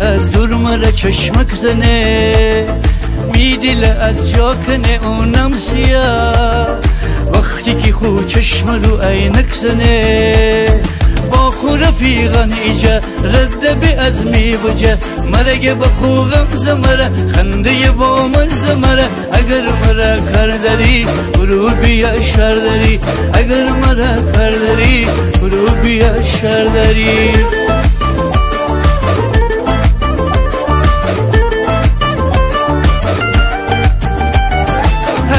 از دور مرا چشمک زنه، میدیله از جا کنه اونم سیاه، وقتی که خود چشم رو عینک زنه. با خو رفیقان ایجا رد بی از میوجه، مرگ با خو غمزه مره خنده با مزه مره. اگر مرا کار داری برو بیا شر داری، اگر مرا کار داری برو بیا شر داری.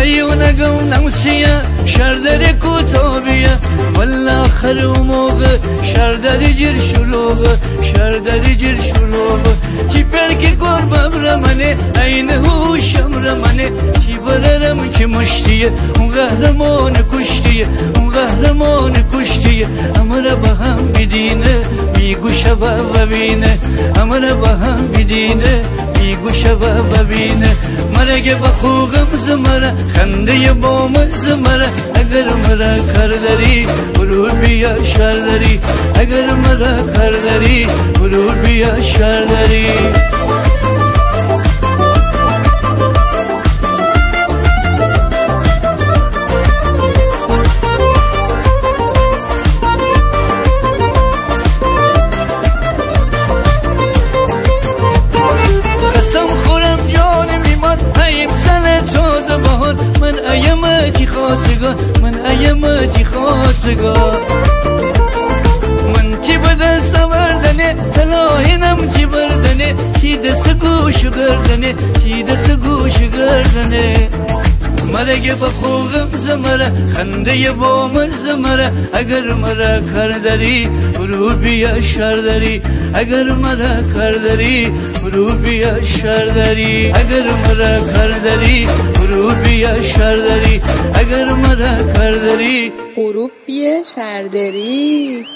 هیونگم نمسیه شردر کتابیه، والله آخر و موقع شردر جیر شلوغه، شردر جیر شلوغه. چی برکی قربم رمانه این هوشم رمانه، چی بررم که مشتیه اون قهرمان کشتیه، اون قهرمان کشتیه. امر با هم بدینه میگوشه و ببینه، امر با هم بدینه میگوشه و ببینه. مرگ با خوغم زمره خنده با مزمره، اگر مرا کار داری برو بیا شر داری، اگر مرا کار داری برو بیا شر داری. من ایم چی خواستگاه، من ایم چی خواستگاه. من چی بده سوردنه تلاهینم چی بردنه، چی دست گوش گردنه، چی دست گوش گردنه. مرگ با خوغم زمره خنده با مزمره، اگر مرا کار داری برو بیا شر داری، اگر مرا کار داری برو بیا شر داری، اگر مرا کار داری برو بیا شر داری، اگر مرا کار داری برو بیا شر داری.